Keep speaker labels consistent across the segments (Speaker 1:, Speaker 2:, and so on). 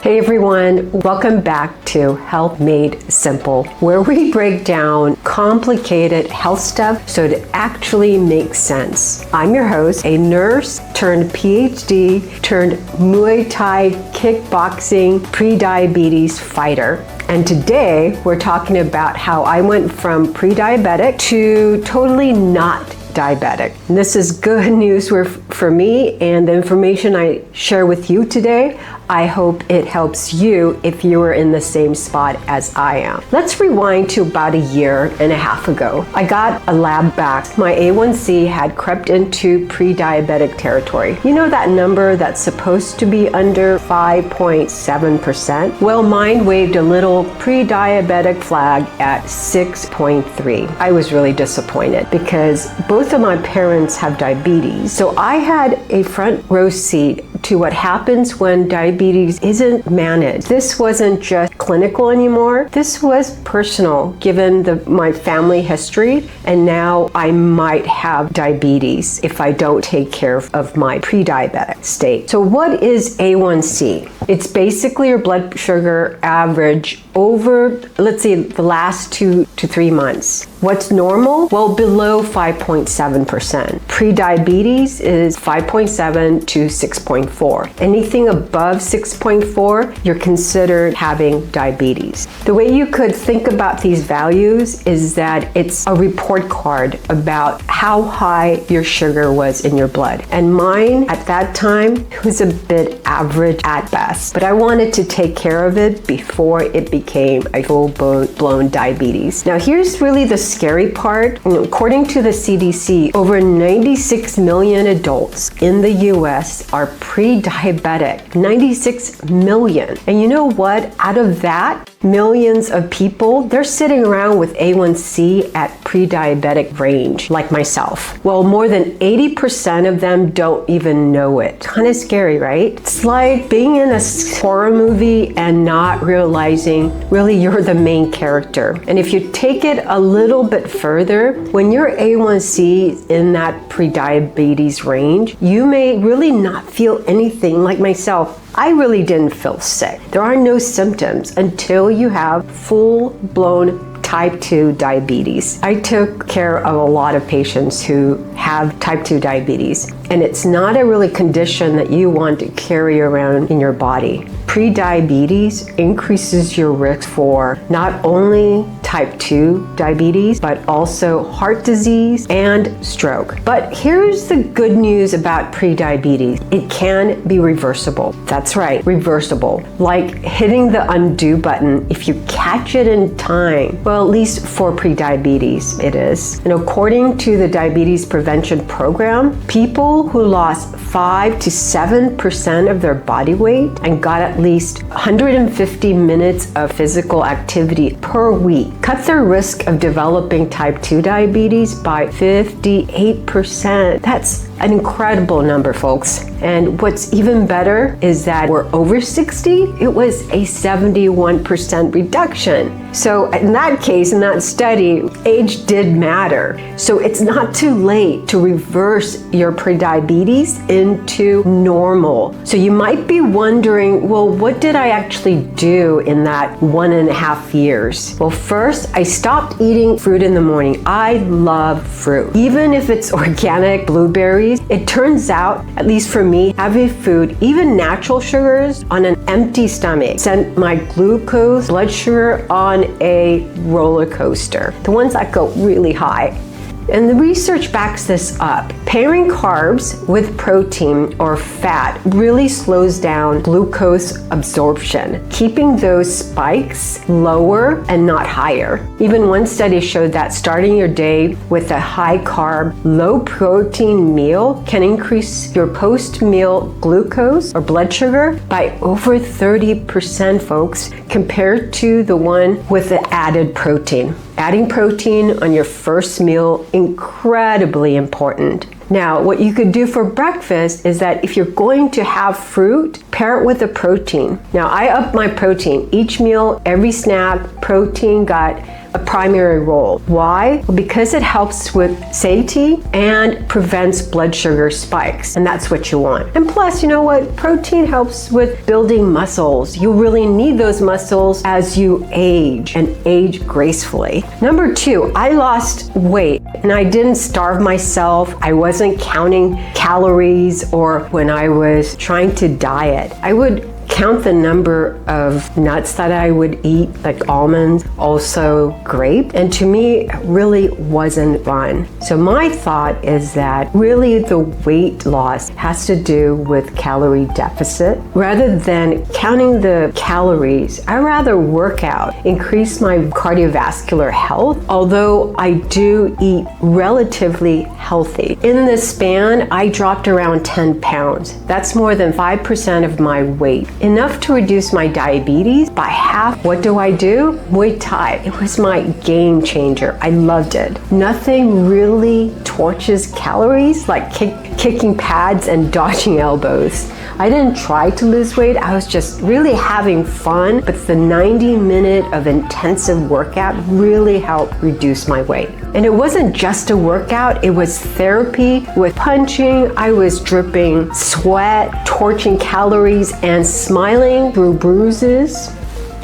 Speaker 1: Hey everyone, welcome back to Health Made Simple, where we break down complicated health stuff so it actually makes sense. I'm your host, a nurse turned PhD turned Muay Thai kickboxing pre-diabetes fighter. And today we're talking about how I went from pre-diabetic to totally not diabetic. And this is good news for me, and the information I share with you today, I hope it helps you if you are in the same spot as I am. Let's rewind to about a year and a half ago. I got a lab back. My A1C had crept into pre-diabetic territory. You know that number that's supposed to be under 5.7%? Well, mine waved a little pre-diabetic flag at 6.3. I was really disappointed because both of my parents have diabetes. So I had a front row seat to what happens when diabetes isn't managed. This wasn't just clinical anymore. This was personal, given my family history, and now I might have diabetes if I don't take care of my pre-diabetic state. So what is A1C? It's basically your blood sugar average over, let's say, the last 2 to 3 months. What's normal? Well, below 5.7%. Pre-diabetes is 5.7 to 6.4. Anything above 6.4, you're considered having diabetes. The way you could think about these values is that it's a report card about how high your sugar was in your blood. And mine at that time was a bit average at best, but I wanted to take care of it before it became a full-blown diabetes. Now here's really the scary part. According to the CDC, over 96 million adults in the US are pre-diabetic. 96 million. And you know what? Out of that, millions of people, they're sitting around with A1C at pre-diabetic range, like myself. Well, more than 80% of them don't even know it. Kind of scary, right? It's like being in a horror movie and not realizing really you're the main character. And if you take it a little bit further, when your A1C is in that pre-diabetes range, you may really not feel anything. Like myself, I really didn't feel sick. There are no symptoms until you have full-blown type 2 diabetes. I took care of a lot of patients who have type 2 diabetes, and it's not a really condition that you want to carry around in your body. Pre-diabetes increases your risk for not only type 2 diabetes, but also heart disease and stroke. But here's the good news about pre-diabetes. It can be reversible. That's right, reversible. Like hitting the undo button if you catch it in time. Well, at least for pre-diabetes, it is. And according to the Diabetes Prevention Program, people who lost 5 to 7% of their body weight and got at least 150 minutes of physical activity per week cut their risk of developing type 2 diabetes by 58%. That's an incredible number, folks. And what's even better is that we're over 60, it was a 71% reduction. So in that case, in that study, age did matter. So it's not too late to reverse your prediabetes into normal. So you might be wondering, well, what did I actually do in that 1.5 years? Well, first, I stopped eating fruit in the morning. I love fruit. Even if it's organic blueberries, it turns out, at least for me, heavy food, even natural sugars on an empty stomach, sent my glucose blood sugar on a roller coaster. The ones that go really high. And the research backs this up. Pairing carbs with protein or fat really slows down glucose absorption, keeping those spikes lower and not higher. Even one study showed that starting your day with a high-carb, low-protein meal can increase your post-meal glucose or blood sugar by over 30%, folks, compared to the one with the added protein. Adding protein on your first meal, incredibly important. Now, what you could do for breakfast is that if you're going to have fruit, pair it with a protein. Now, I up my protein. Each meal, every snack, protein got a primary role. Why? Well, because it helps with satiety and prevents blood sugar spikes, and that's what you want. And plus, you know what? Protein helps with building muscles. You really need those muscles as you age and age gracefully. Number 2, I lost weight and I didn't starve myself. I wasn't counting calories, or when I was trying to diet, I would count the number of nuts that I would eat, like almonds, also grape, and to me, it really wasn't fun. So my thought is that really the weight loss has to do with calorie deficit. Rather than counting the calories, I rather work out, increase my cardiovascular health, although I do eat relatively healthy. In this span, I dropped around 10 pounds. That's more than 5% of my weight. Enough to reduce my diabetes by half. What do? Muay Thai. It was my game changer. I loved it. Nothing really torches calories like kicking pads and dodging elbows. I didn't try to lose weight. I was just really having fun, but the 90-minute of intensive workout really helped reduce my weight. And it wasn't just a workout, it was therapy with punching. I was dripping sweat, torching calories, and smiling through bruises.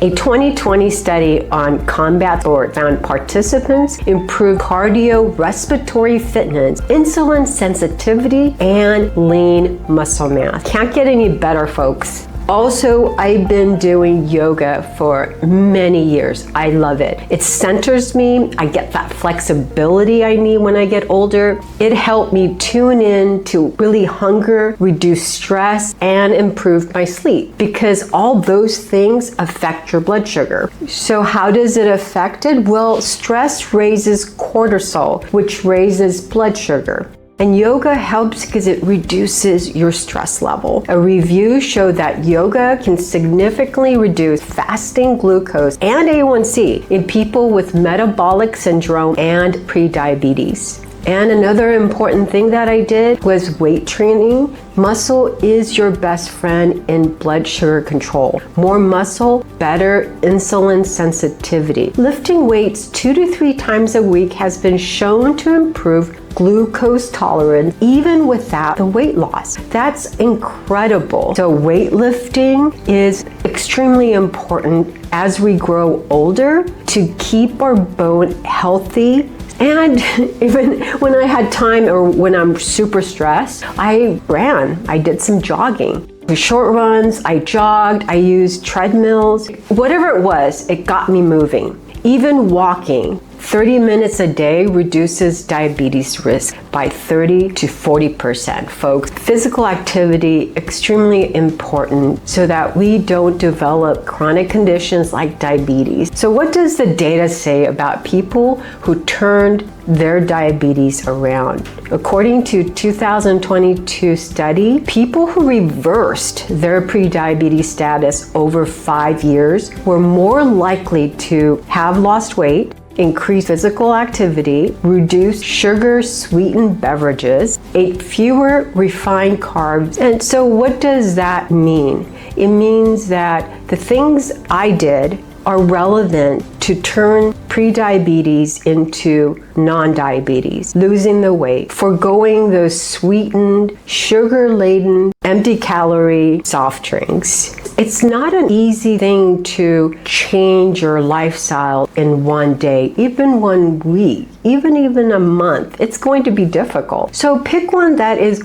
Speaker 1: A 2020 study on combat sport found participants improved cardiorespiratory fitness, insulin sensitivity, and lean muscle mass. Can't get any better, folks. Also, I've been doing yoga for many years. I love it. It centers me. I get that flexibility I need when I get older. It helped me tune in to really hunger, reduce stress, and improve my sleep, because all those things affect your blood sugar. So how does it affect it? Well, stress raises cortisol, which raises blood sugar. And yoga helps because it reduces your stress level. A review showed that yoga can significantly reduce fasting glucose and A1C in people with metabolic syndrome and prediabetes. And another important thing that I did was weight training. Muscle is your best friend in blood sugar control. More muscle, better insulin sensitivity. Lifting weights 2 to 3 times a week has been shown to improve glucose tolerance even without the weight loss. That's incredible. So weightlifting is extremely important as we grow older to keep our bone healthy. And even when I had time or when I'm super stressed, I ran. I did some jogging. Short runs, I jogged, I used treadmills. Whatever it was, it got me moving. Even walking 30 minutes a day reduces diabetes risk by 30 to 40%, folks. Physical activity, extremely important so that we don't develop chronic conditions like diabetes. So what does the data say about people who turned their diabetes around? According to 2022 study, people who reversed their prediabetes status over 5 years were more likely to have lost weight, increase physical activity, reduce sugar-sweetened beverages, ate fewer refined carbs. And so what does that mean? It means that the things I did are relevant to turn prediabetes into non-diabetes, losing the weight, foregoing those sweetened, sugar-laden, empty-calorie soft drinks. It's not an easy thing to change your lifestyle in one day, even 1 week, even a month. It's going to be difficult. So pick one that is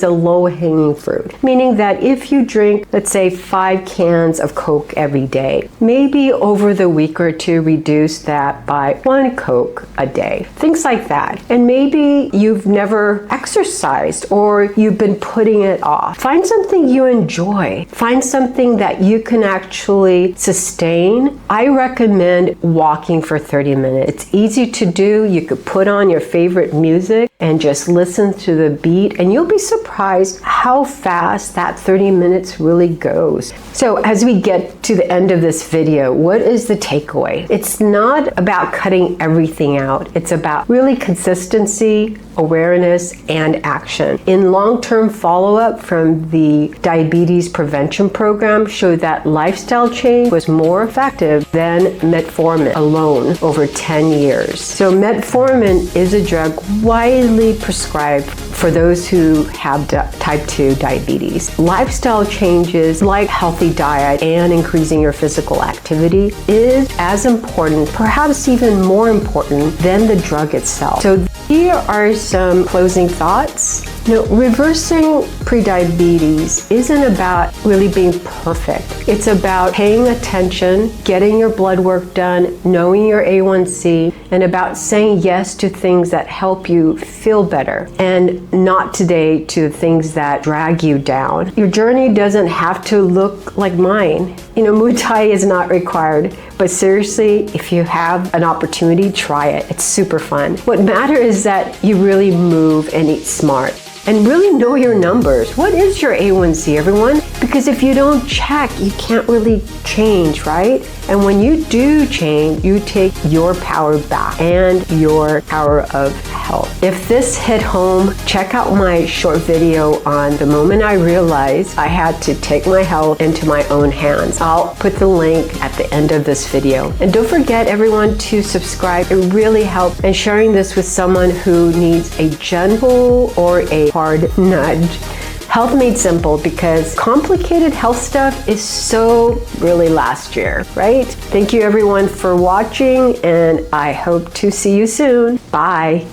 Speaker 1: a low-hanging fruit, meaning that if you drink, let's say 5 cans of Coke every day, maybe over the week or two reduce that by 1 Coke a day, things like that. And maybe you've never exercised or you've been putting it off. Find something you enjoy. Find something that you can actually sustain. I recommend walking for 30 minutes. It's easy to do. You could put on your favorite music and just listen to the beat, and you'll be surprised how fast that 30 minutes really goes. So as we get to the end of this video, what is the takeaway? It's not about cutting everything out. It's about really consistency, awareness, and action. In long-term follow-up from the diabetes prevention program showed that lifestyle change was more effective than metformin alone over 10 years. So metformin is a drug widely prescribed for those who have type 2 diabetes. Lifestyle changes like healthy diet and increasing your physical activity is as important, perhaps even more important than the drug itself. So here are some closing thoughts. Reversing prediabetes isn't about really being perfect. It's about paying attention, getting your blood work done, knowing your A1C, and about saying yes to things that help you feel better and not today to things that drag you down. Your journey doesn't have to look like mine. Muay Thai is not required, but seriously, if you have an opportunity, try it. It's super fun. What matters is that you really move and eat smart. And really know your numbers. What is your A1C, everyone? Because if you don't check, you can't really change, right? And when you do change, you take your power back and your power of health. If this hit home, check out my short video on the moment I realized I had to take my health into my own hands. I'll put the link at the end of this video. And don't forget, everyone, to subscribe. It really helps. And sharing this with someone who needs a gentle or a hard nudge. Health made simple, because complicated health stuff is so really last year, right? Thank you everyone for watching, and I hope to see you soon. Bye.